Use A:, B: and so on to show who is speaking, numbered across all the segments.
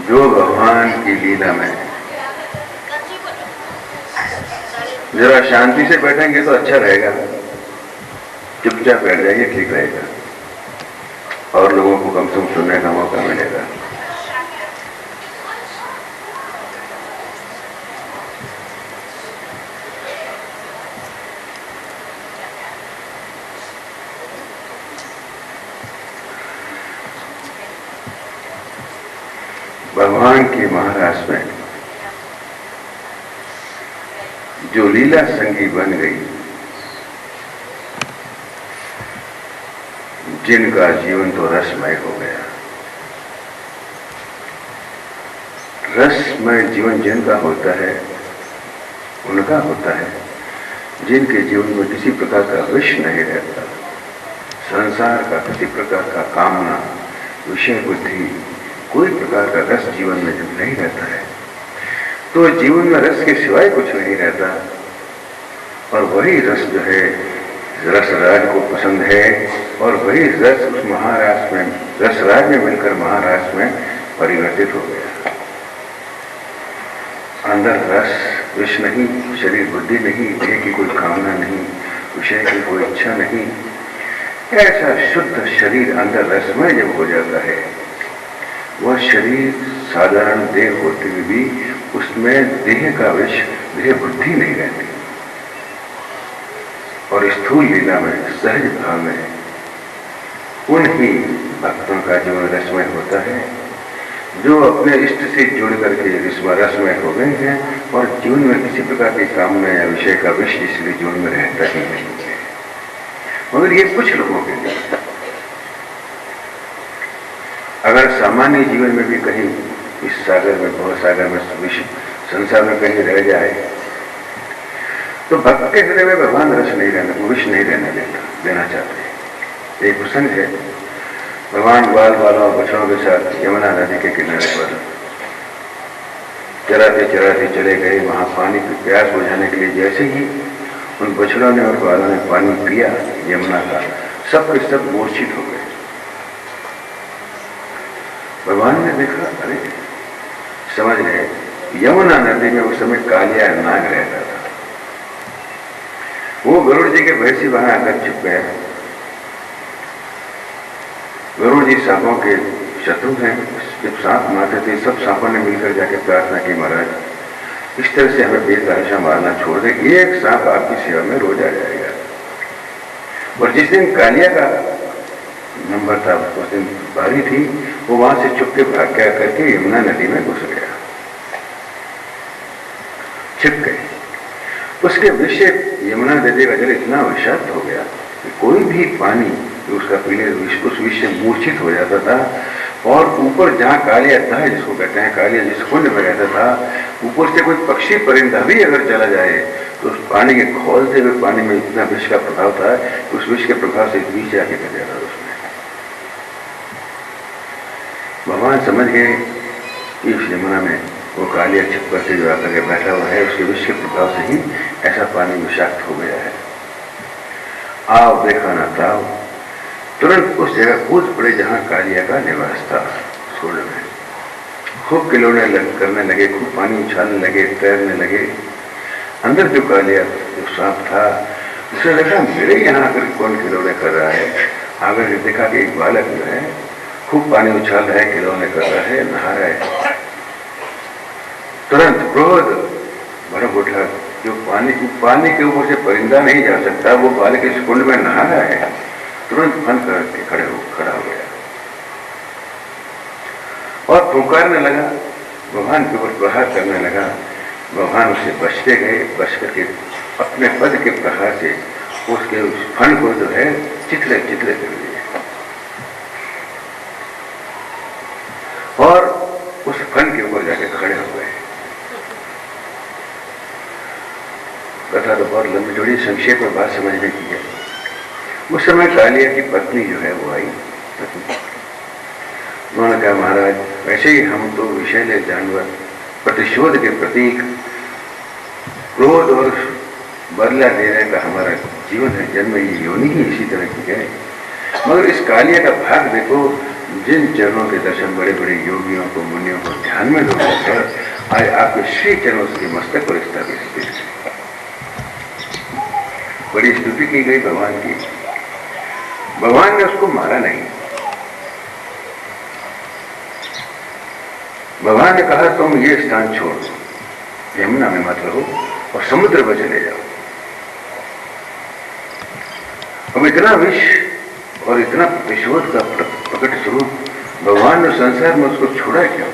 A: जो भगवान की लीला में जरा शांति से बैठेंगे तो अच्छा रहेगा, चुपचाप बैठ जाइए, ठीक रहेगा और लोगों को कम से कम सुनने का मौका मिलेगा। भगवान के महाराज में जो लीला संगी बन गई, जिनका जीवन तो रसमय हो गया। रसमय जीवन जिनका होता है उनका होता है जिनके जीवन में किसी प्रकार का विष नहीं रहता, संसार का किसी प्रकार का कामना, विषय बुद्धि, कोई प्रकार का रस जीवन में जब नहीं रहता है तो जीवन में रस के सिवाय कुछ नहीं रहता। और वही रस जो है रसराज को पसंद है और वही रस उस महाराज में, रसराज में मिलकर महाराज में परिवर्तित हो गया। अंदर रस, विष नहीं, शरीर बुद्धि नहीं, देह की कोई कामना नहीं, विषय की कोई इच्छा नहीं। ऐसा शुद्ध शरीर अंदर रसमय जब हो जाता है, वह शरीर साधारण देह होते हुए भी उसमें देह का विष, देह बुद्धि नहीं रहती। और स्थूल लीला में, सहज भाव में उन्हीं भक्तों का जीवन रसमय होता है जो अपने इष्ट से जुड़ करके रसमय हो गए हैं और जीवन में किसी प्रकार की कामना या विषय का विष इसलिए जीवन में रहता ही नहीं है। मगर ये कुछ लोगों के लिए, अगर सामान्य जीवन में भी कहीं इस सागर में, भव सागर में, संसार में कहीं रह जाए तो भक्त के हृदय में भगवान रस नहीं रहना, विष नहीं रहने देना चाहते। एक प्रसंग है, भगवान ग्वाल बालों और बछड़ों के साथ यमुना नदी के किनारे पर चराते चराते चले गए। वहां पानी की प्यास बुझाने के लिए जैसे ही उन बछड़ों ने और ग्वालों ने पानी पिया यमुना का, सब के सब मूर्छित हो गए। भगवान ने देखा, अरे समझ गए, यमुना नदी में उस समय कालिया नाग रहता था। वो गरुड़ जी के भय से वहां आकर छिप गया। गरुड़ जी सांपों के शत्रु हैं, जब सांप मारते थे सब सांपों ने मिलकर जाके प्रार्थना की, महाराज इस तरह से हमें बेतहाशा मारना छोड़ दे, एक सांप आपकी सेवा में रोज आ जाएगा। और जिस दिन कालिया का नंबर था, उस दिन बारी थी, वो वहां से चुपके भाग गया करके यमुना नदी में घुस गया, छिप गए। उसके विषय यमुना नदी का जल इतना विषाक्त हो गया कि कोई भी पानी उसका पीले उस विष से मूर्छित हो जाता था। और ऊपर जहाँ कालिया था, जिसको कहते हैं कालिया, जिस कुंड में रहता था, ऊपर से कोई पक्षी परिंदा भी अगर चला जाए तो उस पानी के खोलते हुए पानी में इतना विष का प्रभाव था कि उस विष के प्रभाव से बीच आके कर जाता था उसमें। भगवान समझ गए कि उस यमुना में वो कालिया छिप करके जो आकर के बैठा हुआ है, उसके विष के प्रभाव से ही ऐसा पानी विषाक्त हो गया है। आओ देखा ना था, तुरंत उस जगह कूद पड़े जहां कालिया का निवास था। छोड़ में खूब खिलौने करने लगे, खूब पानी उछालने लगे, तैरने लगे। अंदर जो कालिया, जो सांप था, उसने देखा मेरे यहाँ आकर कौन खिलौने कर रहा है। आकर देखा कि एक बालक जो है खूब पानी उछाल रहा है, खिलौने कर रहा है, नहा रहा है। तुरंत क्रोध भड़क उठा, जो पानी के ऊपर से परिंदा नहीं जा सकता, वो बालक इस कुंड में नहा रहा है। तुरंत फन करके खड़ा हो गया और पुकारने लगा, भगवान के ऊपर प्रहार करने लगा। भगवान उससे बचते गए, बच करके अपने पद के प्रहार से उसके उस फन को जो है चित्रे चित्रे कर दिए और उस फन के ऊपर जाके खड़े हो गए। कथा तो बहुत लंबी जोड़ी, संक्षेप में बात समझने की है। उस समय कालिया की पत्नी जो है वो आई। उन्होंने कहा, महाराज वैसे ही हम तो विषैले जानवर, प्रतिशोध के प्रतीक, क्रोध और बदला देने का हमारा जीवन है, जन्म ही योनि ही इसी तरह की है। मगर इस कालिया का भाग देखो, जिन चरणों के दर्शन बड़े बड़े योगियों को, मुनियों को ध्यान में लोग है, आज आपके श्री चरणों के मस्तक पर स्थापित है। बड़ी स्तुति की गई भगवान की। भगवान ने उसको मारा नहीं। भगवान ने कहा तुम ये स्थान छोड़ दो, यमुना में मत रहो और समुद्र में चले जाओ। अब इतना विष और इतना विश्वोद का प्रकट स्वरूप भगवान ने संसार में उसको छोड़ा क्यों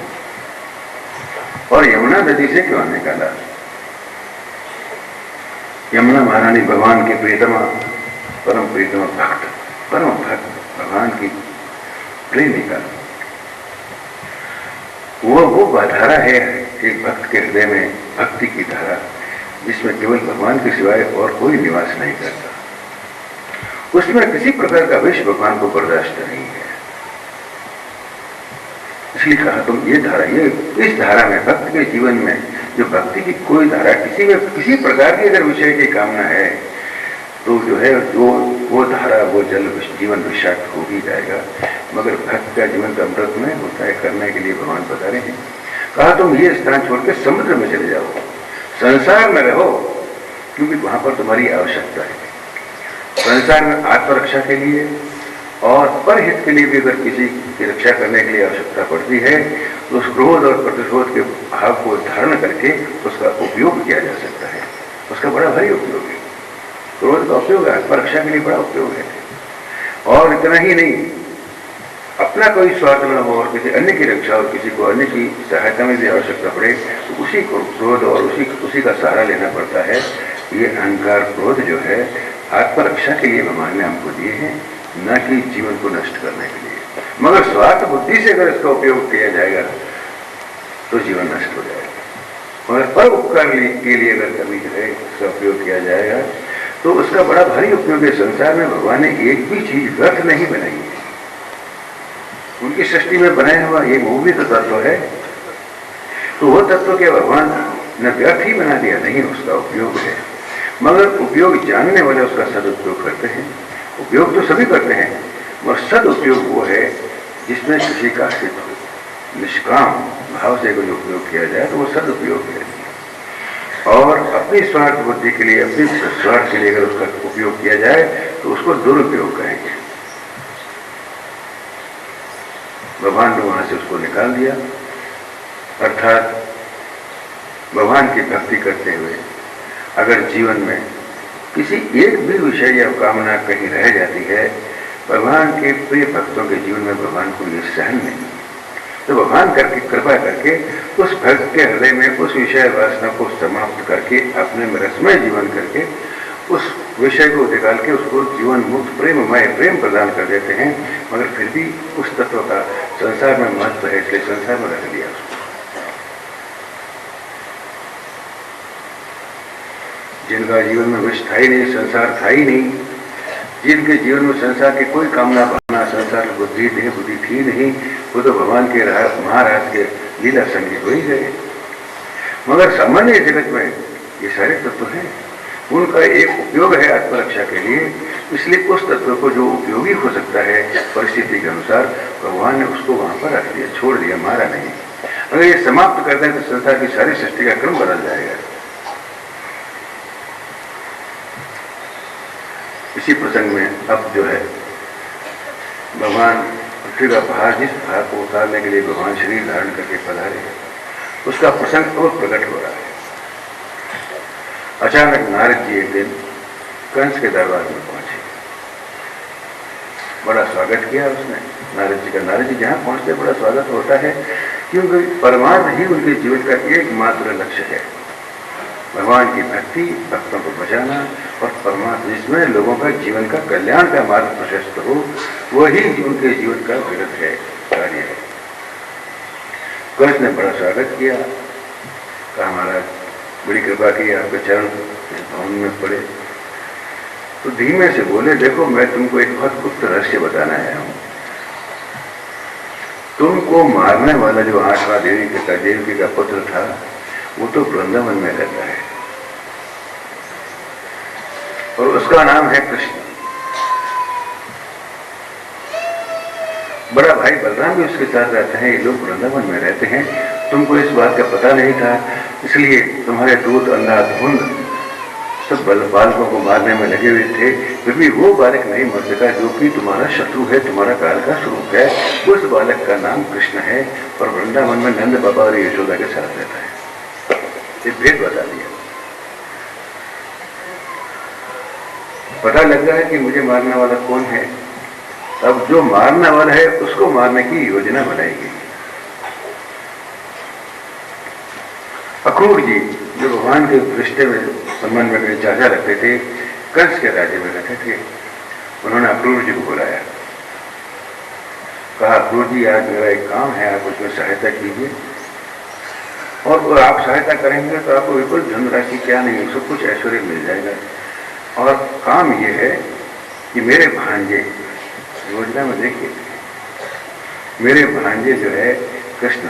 A: और यमुना नदी से क्यों निकाला? यमुना महारानी भगवान के प्रियतमा, परम प्रियतमा भक्त, परम भक्त, भगवान की प्रेमिका, वो धारा है एक भक्त के हृदय में, भक्ति की धारा, जिसमें केवल भगवान के सिवाय और कोई निवास नहीं करता। उसमें किसी प्रकार का विष भगवान को बर्दाश्त नहीं है। इसलिए कहा तुम ये धारा, ये इस धारा में, भक्त के जीवन में जो भक्ति की कोई धारा, किसी में किसी प्रकार की अगर विषय की कामना है तो जो है वो धारा, वो जल जीवन विषाक्त हो ही जाएगा। मगर भक्त का जीवन का अमृत में होता है करने के लिए भगवान बता रहे हैं। कहा तुम ये स्थान छोड़ के समुद्र में चले जाओ, संसार में रहो, क्योंकि वहां पर तुम्हारी आवश्यकता है। संसार में आत्मरक्षा के लिए और परहित के लिए भी अगर किसी की रक्षा करने के लिए आवश्यकता पड़ती है तो उस क्रोध और प्रतिशोध के भाव को धारण करके उसका उपयोग किया जा सकता है। उसका बड़ा भारी उपयोग है। क्रोध का उपयोग आत्मरक्षा के लिए बड़ा उपयोग है। और इतना ही नहीं, अपना कोई स्वार्थ न हो और किसी अन्य की रक्षा और किसी को अन्य की सहायता में भी आवश्यकता पड़े तो उसी को क्रोध और उसी का सहारा लेना पड़ता है। ये अहंकार क्रोध जो है आत्मरक्षा के लिए भगवान ने हमको दिए हैं, न कि जीवन को नष्ट करने के लिए। मगर स्वार्थ बुद्धि से अगर इसका उपयोग किया जाएगा तो जीवन नष्ट हो जाएगा। मगर पर उपकार के लिए अगर कभी जो है इसका उपयोग किया जाएगा तो उसका बड़ा भारी उपयोग है। संसार में भगवान ने एक भी चीज व्यर्थ नहीं बनाई है। उनकी सृष्टि में बनाया हुआ एक वो भी तो तत्व है, तो वो तत्व के भगवान ने व्यर्थ ही बना दिया नहीं, उसका उपयोग है। मगर उपयोग जानने वाले उसका सदुपयोग करते हैं। उपयोग तो सभी करते हैं, मगर सदुपयोग वो है जिसमें किसी का हित हो, निष्काम भाव से कोई उपयोग किया जाए तो वो सदुपयोग है। और अपनी स्वार्थ बुद्धि के लिए, अपनी स्वार्थ के लिए अगर उसका उपयोग किया जाए तो उसको दुरुपयोग कहेंगे। भगवान ने वहां से उसको निकाल दिया। अर्थात भगवान की भक्ति करते हुए अगर जीवन में किसी एक भी विषय या कामना कहीं रह जाती है, भगवान के प्रिय भक्तों के जीवन में भगवान को ये सहन नहीं, तो भगवान करके कृपा करके उस भक्त के हृदय में उस विषय वासना को समाप्त करके अपने में रसमय जीवन करके उस विषय को निकाल के उसको जीवन मुक्त प्रेममय प्रेम प्रदान कर देते हैं। मगर फिर भी उस तत्व का संसार में महत्व है, इसलिए संसार में रख लिया उसको। जिनका जीवन में विष था ही नहीं, संसार था ही नहीं, जिनके जीवन में संसार की कोई कामना भावना, संसार की बुद्धि देह बुद्धि थी नहीं, वो तो भगवान के महाराज के लीला संगीत हो ही गए। मगर सामान्य जगत में ये सारे तत्व हैं, उनका एक उपयोग है आत्मरक्षा के लिए, इसलिए उस तत्व को जो उपयोगी हो सकता है परिस्थिति के अनुसार भगवान ने उसको वहां पर रख दिया, छोड़ दिया, मारा नहीं। अगर ये समाप्त कर दें तो संसार की सारी सृष्टि का क्रम बदल जाएगा। इसी प्रसंग में अब जो है भगवान पृथ्वी का भार, जिस भार को उतारने के लिए भगवान शरीर धारण करके पधारे हैं, उसका प्रसंग और प्रकट हो रहा है। अचानक नारद जी एक दिन कंस के दरबार में पहुंचे। बड़ा स्वागत किया उसने नारद जी का। नारद जी जहां पहुंचते बड़ा स्वागत होता है, क्योंकि परमार्थ ही उनके जीवन का एकमात्र लक्ष्य है। भगवान की भक्ति, भक्तों को बचाना और परमात्मा जिसमें लोगों का जीवन का कल्याण का मार्ग प्रशस्त हो, वही उनके जीवन का विरत है, कार्य है। कंस ने बड़ा स्वागत किया, कहा महाराज बड़ी कृपा की, आपके चरण भवन में पड़े तो धीमे से बोले, देखो मैं तुमको एक बहुत गुप्त रहस्य बताना आया हूं। तुमको मारने वाला जो 8वां देवकी का पुत्र था वो तो वृंदावन में रहता है और उसका नाम है कृष्ण। बड़ा भाई बलराम भी उसके साथ रहते हैं, ये लोग वृंदावन में रहते हैं। तुमको इस बात का पता नहीं था, इसलिए तुम्हारे दूत अंधाधुंध सब बालकों को मारने में लगे हुए थे, फिर भी वो बालक नहीं मर सका जो कि तुम्हारा शत्रु है, तुम्हारा काल का स्वरूप है। उस बालक का नाम कृष्ण है और वृंदावन में नंद बाबा और यशोदा के साथ रहता है। ये भेद बता दिया। पता लग रहा है कि मुझे मारने वाला कौन है। अब जो मारने वाला है उसको मारने की योजना बनाएगी। अक्रूर जी जो भगवान के रिश्ते में संबंध में मेरे चाचा रखते थे, कंस के राज्य में रहते थे, उन्होंने अक्रूर जी को बुलाया, कहा अक्रूर जी आज मेरा एक काम है, आप उसमें सहायता कीजिए, और आप सहायता करेंगे तो आपको बिल्कुल धनराशि क्या नहीं, सब कुछ ऐश्वर्य मिल जाएगा। और काम ये है कि मेरे भांजे, योजना में देखिए, मेरे भांजे जो है कृष्ण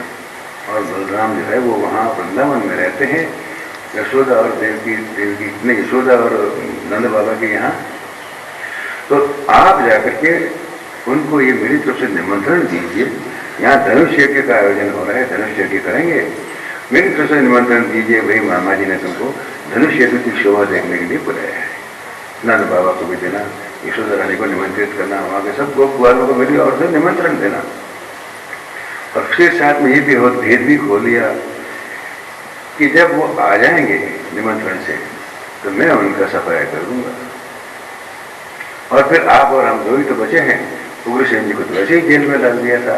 A: और बलराम जो है वो वहाँ वृंदावन में रहते हैं, यशोदा और देवकी नहीं, यशोदा और नंद बाबा के यहाँ। तो आप जाकर के उनको ये मेरी तरफ से निमंत्रण दीजिए, यहाँ धनुष यज्ञ का आयोजन हो रहा है, धनुष यज्ञ करेंगे, मेरी तरफ से निमंत्रण दीजिए, भाई मामा जी ने तुमको धनुष यज्ञ की शोभा देखने के लिए बुलाया है। नंद बाबा को भी देना, यशोदा रानी को निमंत्रित करना, वहाँ के सब गोप वालों को मेरी और से निमंत्रण देना। और फिर साथ में ये भी हो भेद भी खोल लिया कि जब वो आ जाएंगे निमंत्रण से तो मैं उनका सफाया कर दूंगा, और फिर आप और हम दो ही तो बचे हैं। उग्रसेन जी को तो वैसे ही जेल में डाल दिया था,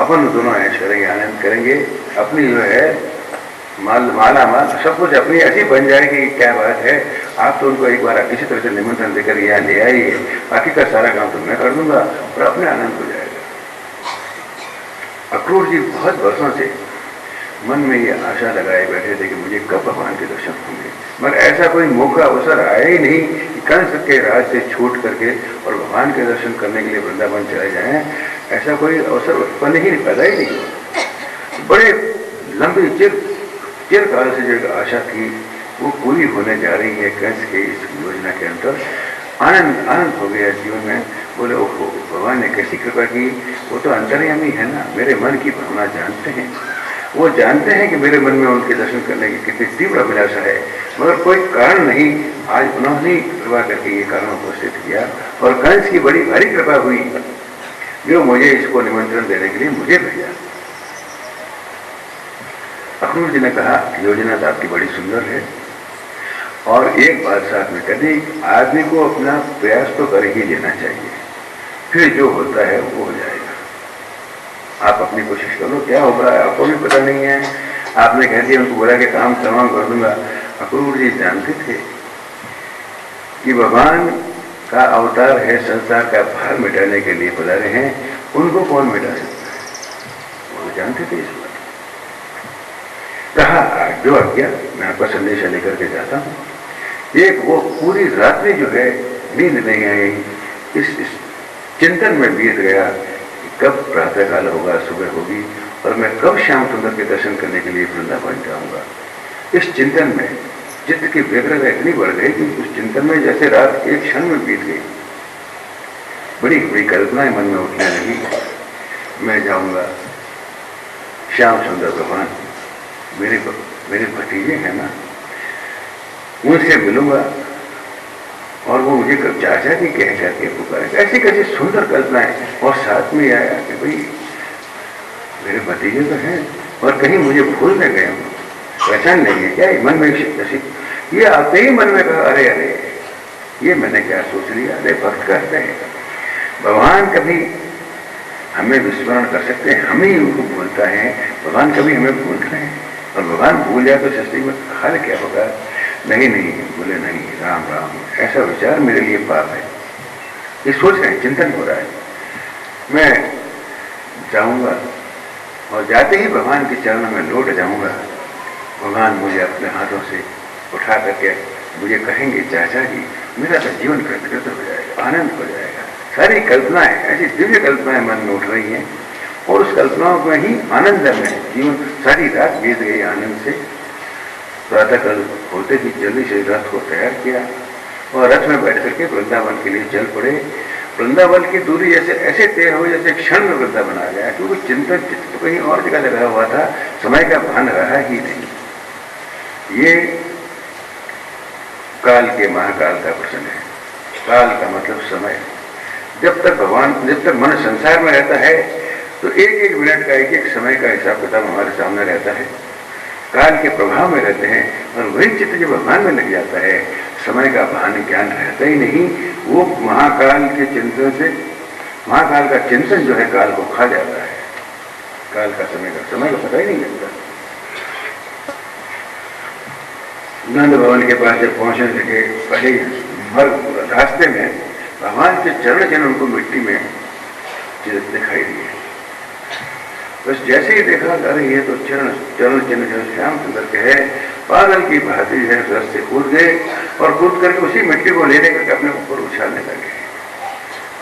A: अपन दोनों ऐश करेंगे, आनंद करेंगे, अपनी जो है माला माल सब कुछ अपनी ऐसी बन जाएगी, क्या बात है। आप तो उनको एक बार किसी तरह से निमंत्रण देकर यहाँ ले आइए, बाकी का सारा काम तो मैं कर दूंगा और अपने आनंद हो जाएगा। अक्रूर जी बहुत वर्षों से मन में ये आशा लगाए बैठे थे कि मुझे कब भगवान के दर्शन होंगे, मगर ऐसा कोई मौका अवसर आया ही नहीं कि कंस के राज से छूट करके और भगवान के दर्शन करने के लिए वृंदावन चले जाएं। ऐसा कोई अवसर उत्पन्न ही पैदा ही नहीं। बड़े लंबी चिरकाल से जो आशा थी वो पूरी होने जा रही है कंस के इस योजना के अंतर। आनंद हो गया जीवन में। बोले ओहो, भगवान ने कैसी कृपा की, वो तो अंतर्यामी है ना, मेरे मन की भावना जानते हैं, वो जानते हैं कि मेरे मन में उनके दर्शन करने की कितनी तीव्र अभिलाषा है, मगर कोई कारण नहीं, आज उन्होंने कृपा करके ये कारण उपस्थित किया और कंस की बड़ी भारी कृपा हुई जो मुझे इसको निमंत्रण देने के लिए मुझे भेजा। अक्रूर जी ने कहा योजना तो आपकी बड़ी सुंदर है, और एक बात साथ में कह दी, आदमी को अपना प्रयास तो कर ही लेना चाहिए, फिर जो होता है वो हो जाएगा। आप अपनी कोशिश करो, क्या हो रहा है आपको भी पता नहीं है। आपने कह दिया उनको बोला कि काम तमाम कर दूंगा। अक्रूर जी जानते थे कि भगवान का अवतार है, संसार का भार मिटाने के लिए पधारे हैं, उनको कौन मिटा सकता है, वो जानते थे इस बात। कहा जो आज्ञा, मैं आपका संदेशा लेकर के जाता हूँ। एक वो पूरी रात्रि जो है नींद नहीं आई, इस चिंतन में बीत गया कि कब प्रातःकाल होगा, सुबह होगी, और मैं कब श्याम सुंदर के दर्शन करने के लिए वृंदावन जाऊंगा। इस चिंतन में चित्त की व्यग्रता इतनी बढ़ गई कि उस चिंतन में जैसे रात एक क्षण में बीत गई। बड़ी बड़ी कल्पनाएं मन में उठने लगी, मैं जाऊंगा, श्याम सुंदर भगवान मेरे भतीजे हैं ना, उनसे मिलूंगा और वो मुझे कब चाचा जी कह करके पुकारेगा। ऐसी कैसी सुंदर कल्पनाएं, और साथ में आया कि भाई मेरे भतीजे तो हैं और कहीं मुझे भूल न गए, पहचान नहीं है क्या। मन में ऐसी ये आते ही मन में कहा अरे अरे ये मैंने क्या सोच लिया। अरे भक्त कहते हैं भगवान कभी हमें विस्मरण कर सकते हैं, हम ही उनको भूलता है, भगवान कभी हमें भूल रहे हैं। और भगवान भूल जाए तो सृष्टि में हल क्या होगा। नहीं बोले नहीं, राम राम, ऐसा विचार मेरे लिए पाप है। ये सोच रहे हैं, चिंतन हो रहा है। मैं जाऊंगा और जाते ही भगवान के चरणों में लौट जाऊंगा। भगवान मुझे अपने हाथों से उठा करके मुझे कहेंगे चाचा जी, मेरा तो जीवन कृतकृत हो जाएगा, आनंद हो जाएगा। सारी कल्पनाएं, ऐसी दिव्य कल्पनाएं मन में उठ रही हैं, और उस कल्पनाओं में ही आनंद में जीवन सारी रात बीत गई आनंद से। प्रातःकाल होते ही जल्दी से रथ को तैयार किया और रथ में बैठ करके वृंदावन के लिए चल पड़े। वृंदावन की दूरी जैसे ऐसे तय हो जैसे क्षण में वृंदावन आ गया, क्योंकि चिंतन चित्त तो कहीं और जगह लगा हुआ था, समय का भान रहा ही नहीं। ये काल के महाकाल का प्रसंग है। काल का मतलब समय। जब तक मन संसार में रहता है तो एक एक मिनट का एक एक समय का हिसाब किताब हमारे सामने रहता है, काल के प्रभाव में रहते हैं। और वही चित्त जब भगवान में लग जाता है, समय का भान ज्ञान रहता ही नहीं। वो महाकाल के चिंतन से, महाकाल का चिंतन जो है काल को खा जाता है। काल का समय का पता ही नहीं लगता। नंद भवन के पास जब पहुंचने लगे, पहले रास्ते में भगवान के चरण चिन्ह उनको मिट्टी में दिखाई दिए। बस जैसे ही देखा, अरे ये तो चरण चिन्ह जो श्याम सुंदर के है, पागल की भांति है, रस से कूद गए और कूद करके उसी मिट्टी को लेने करके अपने ऊपर उछालने लगे।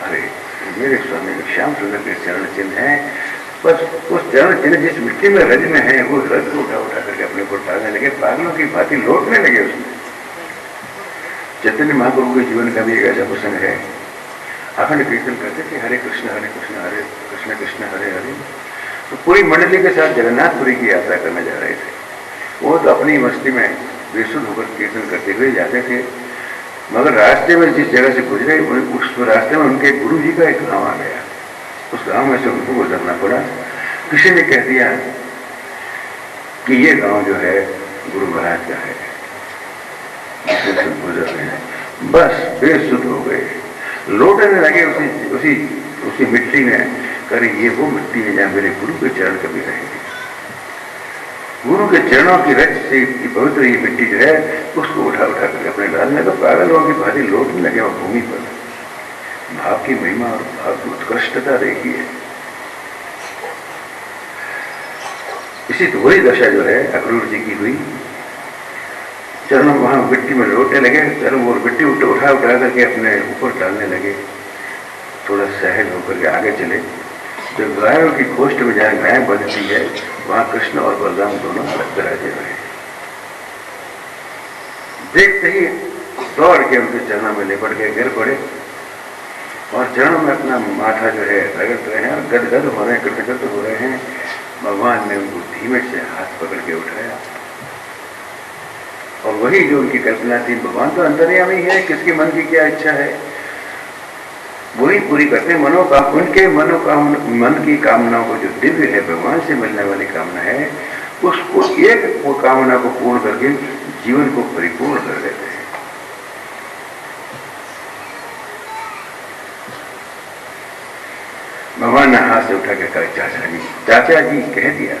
A: अरे मेरे स्वामी श्याम सुंदर के चरण चिन्ह है, बस उस चरण चिन्ह जिस मिट्टी में रज में है, वो रज को उठा करके अपने ऊपर उठाने लगे, पागलों की भांति लौटने लगे उसमें। चैतन्य महाप्रभु के जीवन का भी एक ऐसा प्रसंग है। अखंड कीर्तन करते थे, हरे कृष्ण हरे कृष्ण कृष्ण हरे हरे। तो पूरी मंडली के साथ जगन्नाथपुरी की यात्रा करने जा रहे थे। वो तो अपनी मस्ती में बेसुध होकर कीर्तन करते हुए जाते थे, मगर रास्ते में जिस जगह से गुजरे उस रास्ते में उनके गुरु जी का एक गांव आ गया। उस गांव में से उनको गुजरना पड़ा। किसी ने कह दिया कि ये गांव जो है गुरु महाराज का है, गुजर रहे हैं। बस बेसुध हो गए, लौटने लगे उसी मिट्टी में। करे ये वो मिट्टी है जहां मेरे गुरु के चरण कभी रहेंगे। गुरु के चरणों की रच से पवित्र ये मिट्टी जो है, उसको उठा करके अपने डालने तो पागलों की भांति लौटने लगे और भूमि पर। भाव की महिमा और भाव की उत्कृष्टता देखिए। इसी तो वही दशा जो है अक्रूर जी की हुई। चरण वहां मिट्टी में लौटने लगे, चरण और मिट्टी उठा करके अपने ऊपर डालने लगे। थोड़ा सहज होकर के आगे चले। जो गायों की गोष्ठ में जहाँ गाय बंधती है, वहां कृष्ण और बलराम दोनों अलग कराते रहे। देखते ही दौड़ के उनके चरणों में लिपट के गिर पड़े और चरणों में अपना माथा जो है रगड़ रहे हैं और गदगद हो रहे हैं, कृतकृत हो रहे हैं। भगवान ने उनको धीमे से हाथ पकड़ के उठाया और वही जो उनकी कल्पना थी, भगवान तो अंतर्यामी है, किसके मन की क्या इच्छा है वही पूरी करते हैं। उनके मन की कामनाओं को जो दिव्य है, भगवान से मिलने वाली कामना है, उसको एक कामना को पूर्ण करके जीवन को परिपूर्ण कर देते हैं। भगवान ने हाथ से उठा के कहा, चाचा जी कह दिया।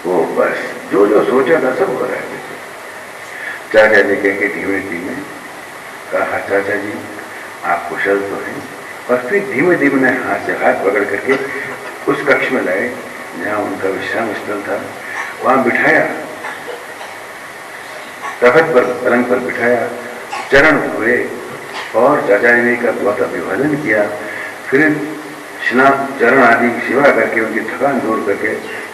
A: वो बस जो जो सोचा था सब हो रहा है। चाचा जी कह के धीमे धीमे कहा, चाचा जी आप कुशल तो हैं। और फिर धीमे धीमे ने हाथ से हाथ पकड़ करके उस कक्ष में लाए जहां उनका विश्राम स्थल था, वहां बिठाया, तख्त पर पलंग पर बिठाया, चरण धोए और चाचा जी का बहुत अभिवादन किया। फिर स्नान, चरण आदि की सेवा करके उनकी थकान दूर करके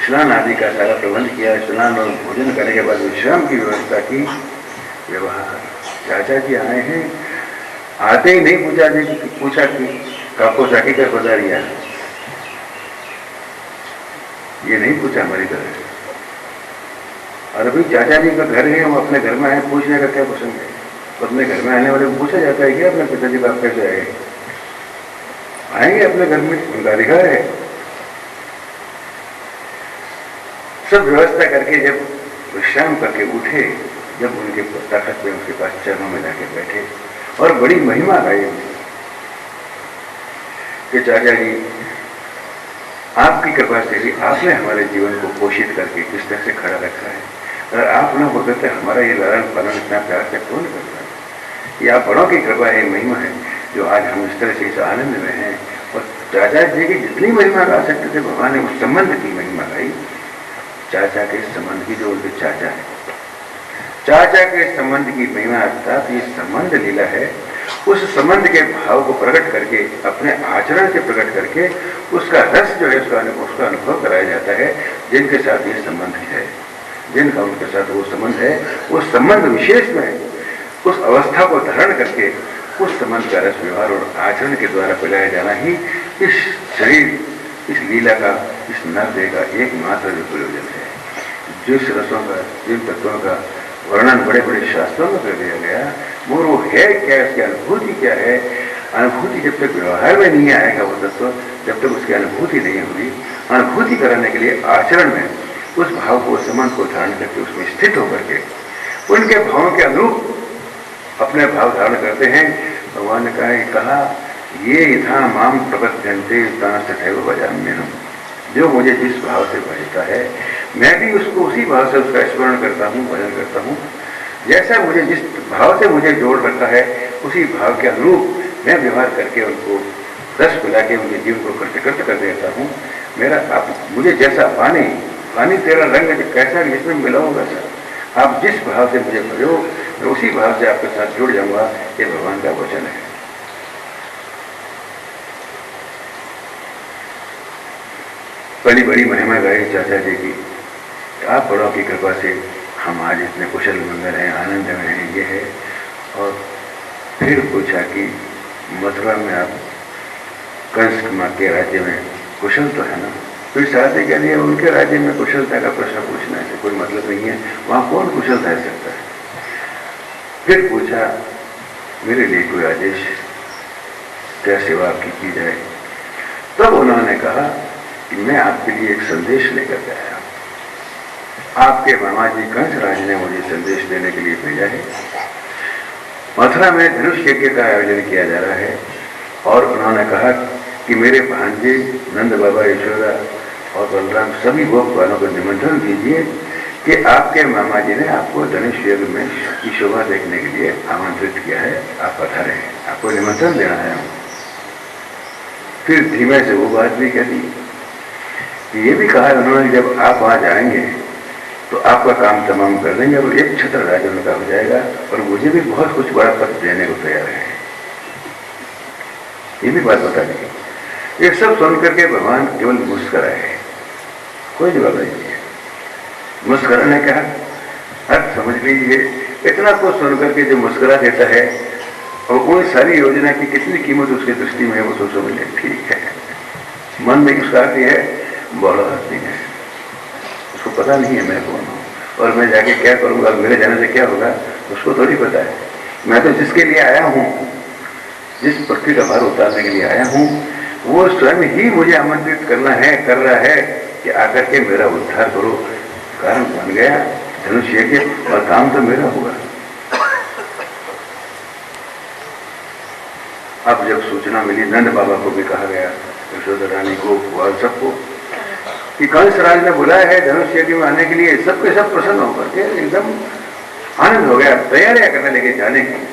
A: स्नान आदि का सारा प्रबंध किया। स्नान और भोजन करने के बाद विश्राम की व्यवस्था की। व्यवहार चाचा जी आए हैं, आते ही नहीं पूछा कि काको चाकी कर पधारिया, ये नहीं पूछा हमारी तरह। और अभी चाचा जी का घर है, वो अपने घर में आए, पूछने का क्या प्रसंग है? तो अपने घर में आने वाले को पूछा जाता है कि अपने पिताजी बाप कैसे आए? आएंगे अपने घर में, उनका अधिकार है। सब व्यवस्था करके जब विश्राम करके उठे, जब उनके तख्त पे उनके पास चरणों में जाके बैठे और बड़ी महिमा गाई कि चाचा जी आपकी कृपा से भी आपने हमारे जीवन को पोषित करके किस तरह से खड़ा रखा है। अगर आप न होते तो हमारा ये लालन पालन इतना प्यार से कौन करता है? ये आप बड़ों की कृपा है, महिमा है, जो आज हम इस तरह से इस आनंद में हैं। और चाचा जी की जितनी महिमा गा सकते थे, भगवान ने उस संबंध की महिमा गाई। चाचा के संबंध की, जो उनके चाचा है, चाचा के संबंध की महिमा अर्थात ये संबंध लीला है। उस संबंध के भाव को प्रकट करके, अपने आचरण से प्रकट करके उसका रस जो है उसका अनुभव कराया जाता है। जिनके साथ ये संबंध है, जिनका उनके साथ वो संबंध है, उस संबंध विशेष में उस अवस्था को धारण करके उस संबंध का रस व्यवहार और आचरण के द्वारा पिलाया जाना ही इस शरीर, इस लीला का, इस नृत्य का एकमात्र जो प्रयोजन है। जिस रसों का, जिन तत्वों का वर्णन बड़े बड़े शास्त्रों में कर दिया गया, मगर वो है क्या, इसकी अनुभूति क्या है, अनुभूति जब तक व्यवहार में नहीं आएगा वो तत्व, जब तक उसकी अनुभूति नहीं होगी, अनुभूति कराने के लिए आचरण में उस भाव को, संबंध को धारण करके उसमें स्थित होकर के उनके भावों के अनुरूप अपने भाव धारण करते हैं। भगवान ने कहा ये यथा माम प्रपद्यन्ते तथैव भजाम्यहम्, जो मुझे जिस भाव से भजता है मैं भी उसको उसी भाव से उसका स्मरण करता हूँ, भजन करता हूँ। जैसा मुझे जिस भाव से मुझे जोड़ रखा है उसी भाव के अनुरूप मैं व्यवहार करके उनको रस पिला के उनके जीवन को कृतकृत कर देता हूँ। मेरा आप मुझे जैसा पानी तेरा रंग कैसा जिसमें मिलाऊंगा सर, आप जिस भाव से मुझे भजो मैं उसी भाव से आपके साथ जुड़ जाऊंगा। ये भगवान का वचन है। बड़ी बड़ी महिमा गाई चाचा जी की, आप बड़ों की कृपा से हम आज इतने कुशल मंगल हैं, आनंद में हैं, ये है। और फिर पूछा कि मथुरा में आप कंस माँ के राज्य में कुशल तो है ना? फिर शादी के लिए उनके राज्य में कुशलता का प्रश्न पूछना से कोई मतलब नहीं है, वहाँ कौन कुशल रह सकता है? फिर पूछा मेरे लिए कोई आदेश, क्या सेवा आपकी की जाए? तब उन्होंने कहा कि मैं आपके लिए एक संदेश लेकर के आया। आपके मामा जी कंसराज ने मुझे संदेश देने के लिए भेजा है। मथुरा में धनुष यज्ञ का आयोजन किया जा रहा है और उन्होंने कहा कि मेरे भांजे नंद बाबा, यशोदा और बलराम सभी गोप वालों को निमंत्रण कीजिए कि आपके मामा जी ने आपको धनुष यज्ञ में की शोभा देखने के लिए आमंत्रित किया है, आप पधारे हैं, आपको निमंत्रण देना है। फिर धीमे से वो बात भी कह दी, ये भी कहा उन्होंने जब आप वहां जाएंगे तो आपका काम तमाम कर देंगे और एक छत्र राज्य उनका हो जाएगा और मुझे भी बहुत कुछ बड़ा पद देने को तैयार है। ये भी बात बता दी। ये सब सुन करके भगवान केवल मुस्कुराए, कोई जवाब नहीं दिया। मुस्कुराने का अर्थ समझ लीजिए, इतना कुछ सुन करके जो मुस्कुरा देता है और कोई सारी योजना की कितनी कीमत उसकी दृष्टि में है वो तो समझ ले, ठीक है। मन में उसका अर्थ है बड़ा आदमी है, उसको पता नहीं है मैं कौन हूँ और मैं जाके क्या करूँगा, मेरे जाने से क्या होगा, उसको थोड़ी पता है। मैं तो जिसके लिए आया हूँ, जिस पृथ्वी का भार उतारने के लिए आया हूँ, वो स्वयं ही मुझे आमंत्रित करना है, कर रहा है कि आकर के मेरा उद्धार करो। कारण बन गया धनुष यज्ञ और काम तो मेरा हुआ। अब जब सूचना मिली, नंद बाबा को भी कहा गया, यशोदा रानी को, सबको, कि कंसराज ने बुलाया है धनुष यज्ञ में आने के लिए। सबके सब प्रसन्न होकर के एकदम आनंद हो गया, तैयारियां करने लगे जाने की।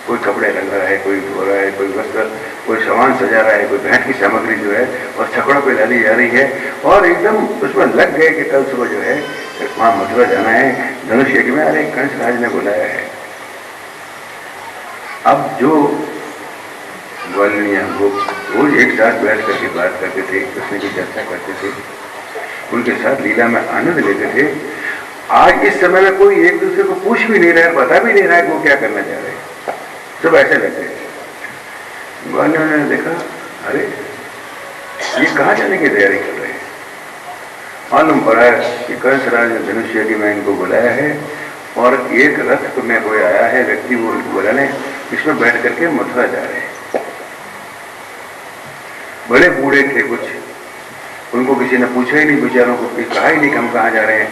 A: कोई कपड़े रंग रहा है, कोई धो रहा है, कोई वस्त्र, कोई सामान सजा रहा है, कोई भेंट की सामग्री जो है और छकड़ों पे डाली जा रही है और एकदम उसमें लग गए कि कल सुबह जो है वहां मथुरा जाना है धनुष यज्ञ में। अरे कंसराज ने बुलाया है। अब जो ग्वालिनिया वो रोज एक साथ बैठ करके बात करते थे, कृष्ण की चर्चा करते थे, उनके साथ लीला में आनंद लेते थे, आज इस समय में कोई एक दूसरे को पूछ भी नहीं रहा है, बता भी नहीं रहा है कि वो क्या करना चाह रहे हैं, सब ऐसे लगते हैं। ग्वालियर ने देखा, अरे ये कहाँ जाने की तैयारी कर रहे हैं? मालूम पड़ा कि कंसराज ने धनुष यज्ञ में इनको बुलाया है और एक रथ में कोई आया है व्यक्ति, वो उनको बुलाने, इसमें बैठ करके मथुरा जा रहे हैं। बड़े बूढ़े थे कुछ, उनको किसी ने पूछा ही नहीं, बेचारों को कहा ही नहीं कि हम कहाँ जा रहे हैं।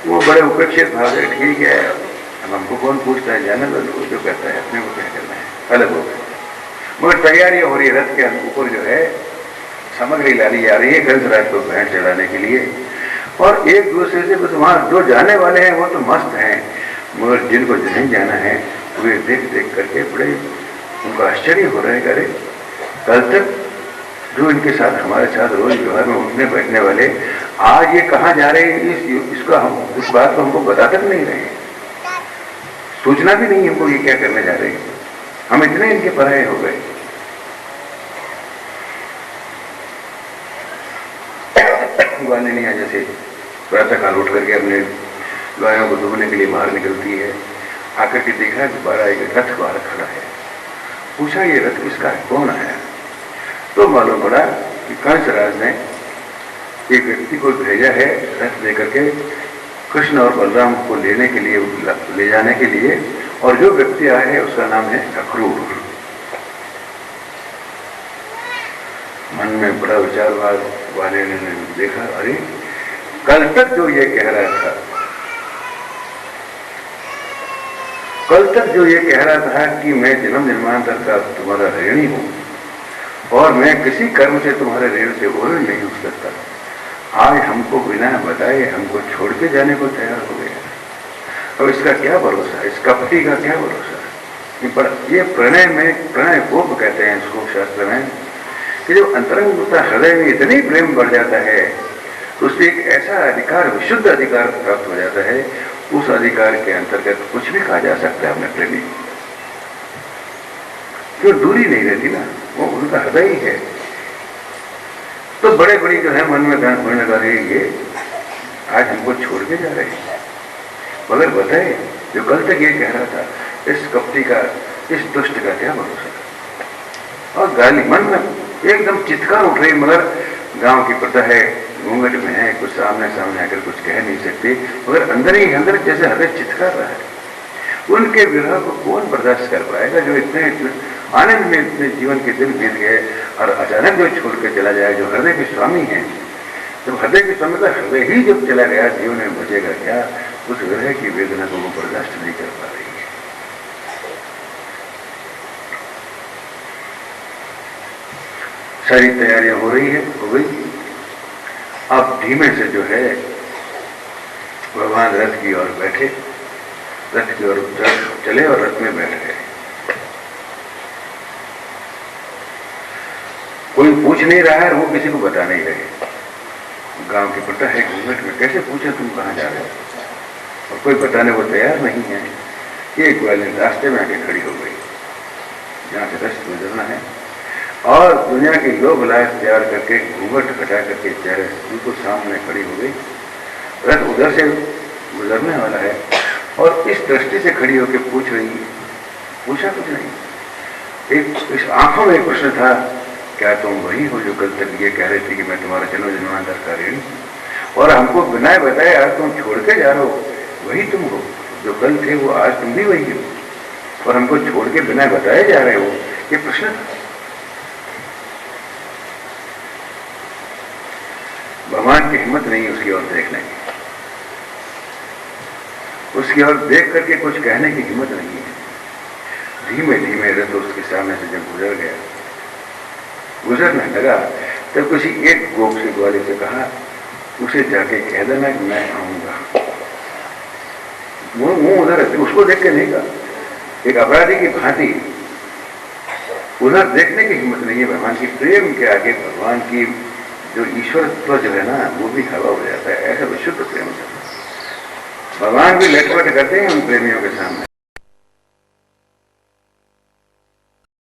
A: वो बड़े उपेक्षित भाव से, ठीक है अब हमको कौन पूछता है, जाने दो, जो कहता है, अपने को क्या करना है, अलग हो गए। मगर तैयारी हो रही है, रथ के ऊपर जो है सामग्री डाली जा रही है कंसराज को भेंट चढ़ाने के लिए और एक दूसरे से बस वहाँ जो जाने वाले हैं वो तो मस्त हैं, मगर जिनको नहीं जाना है वे देख देख करके बड़े उनको आश्चर्य हो रहा है। अरे कल तक जो इनके साथ हमारे साथ रोज व्यवहार में उठने बैठने वाले आज ये कहाँ जा रहे हैं, इस बात को हमको बता तक नहीं रहे, सूचना भी नहीं हमको ये क्या करने जा रहे हैं, हम इतने इनके पराये हो गए। ग्वालिनिया जैसे प्रातःकाल उठ करके अपने गायों को धोने के लिए बाहर निकलती है, आकर के देखा कि बारह एक रथ बाहर खड़ा है, पूछा ये रथ किसका है, कौन आया? तो मालूम पड़ा कि कंसराज ने एक व्यक्ति को भेजा है रथ लेकर के कृष्ण और बलराम को लेने के लिए, ले जाने के लिए, और जो व्यक्ति आया है उसका नाम है अक्रूर। मन में बड़ा विचार वाले ने देखा, अरे कल तक जो ये कह रहा था, कल तक जो ये कह रहा था कि मैं जन्म जन्मांतर का तुम्हारा ऋणी हूं और मैं किसी कर्म से तुम्हारे ऋण से ओर नहीं हो सकता, आज हमको बिना बताए हमको छोड़ के जाने को तैयार हो गया। अब इसका क्या भरोसा, इस कपटी का क्या भरोसा? ये प्रणय में, प्रणय कोप कहते हैं इसको शास्त्र में, कि जो अंतरंग होता हृदय में इतनी प्रेम बढ़ जाता है तो उससे एक ऐसा अधिकार, विशुद्ध अधिकार प्राप्त हो जाता है, उस अधिकार के अंतर्गत कुछ भी कहा जा सकता है अपने प्रेमी। क्यों दूरी नहीं रहती ना, वो उनका हृदय ही है। तो बड़े बड़ी जो है मन में गान होने लगा रही, ये आज हमको छोड़ के जा रहे हैं, मगर बताए जो कल तक ये कह रहा था, इस कपटी का, इस दुष्ट का क्या भरोसा? और गाली मन में एकदम चित्कार उठ रही, मगर गांव की प्रथा है, घूंघट में है, कुछ सामने सामने आकर कुछ कह नहीं सकते, मगर अंदर ही अंदर जैसे हृदय चित्कार रहा है। उनके विरह को कौन बर्दाश्त कर पाएगा, जो इतने आनंद में इतने जीवन के दिन बीत गए और अचानक जो छोड़ के चला जाए, जो हृदय के स्वामी है। जब हृदय के स्वामी का हृदय ही जब चला गया, जीवन में बचेगा क्या? उस विरह की वेदना को वो बर्दाश्त नहीं कर पा रही है। सारी तैयारियां हो रही है, हो गई। अब धीमे से जो है भगवान रथ की ओर बैठे, रथ की ओर चले और रथ में बैठ गए। कोई पूछ नहीं रहा है, वो किसी को बता नहीं रहे। गांव की प्रथा है, घूंघट में कैसे पूछे तुम कहां जा रहे हो, और कोई बताने को तैयार नहीं है। ये ग्वालियर रास्ते में आके खड़ी हो गई, जहां से रास्ते गुजरना है, और दुनिया की लोग लाश तैयार करके घूंघट हटा करके चेहरे बिल्कुल सामने खड़ी हो गई। रथ उधर से गुजरने वाला है और इस दृष्टि से खड़ी होकर पूछ रही है, पूछा कुछ नहीं। एक इस आंखों में एक प्रश्न था, क्या तुम वही हो जो कल तक ये कह रहे थे कि मैं तुम्हारा जन्म जन्मांतर का ऋणी, और हमको बिना बताए आज तुम छोड़ के जा रहे हो, वही तुम हो जो कल थे, वो आज तुम भी वही हो, और हमको छोड़ के बिना बताए जा रहे हो? ये प्रश्न था। भगवान की हिम्मत नहीं उसकी ओर देखने की, उसकी ओर देख करके कुछ कहने की हिम्मत नहीं है। धीमे धीमे रथ उसके सामने से जब गुजर गया, गुजरने लगा, तब किसी एक गोप से ग्वाले से कहा, उसे जाके कह देना कि मैं आऊंगा। वो उधर उसको देख के नहीं कहा, एक अपराधी की भांति उधर देखने की हिम्मत नहीं है। भगवान की प्रेम के आगे भगवान की जो ईश्वरत्व जो है ना, वो भी हवा हो जाता है। ऐसा विशुद्ध प्रेम से भगवान भी लटपट करते हैं उन प्रेमियों के सामने।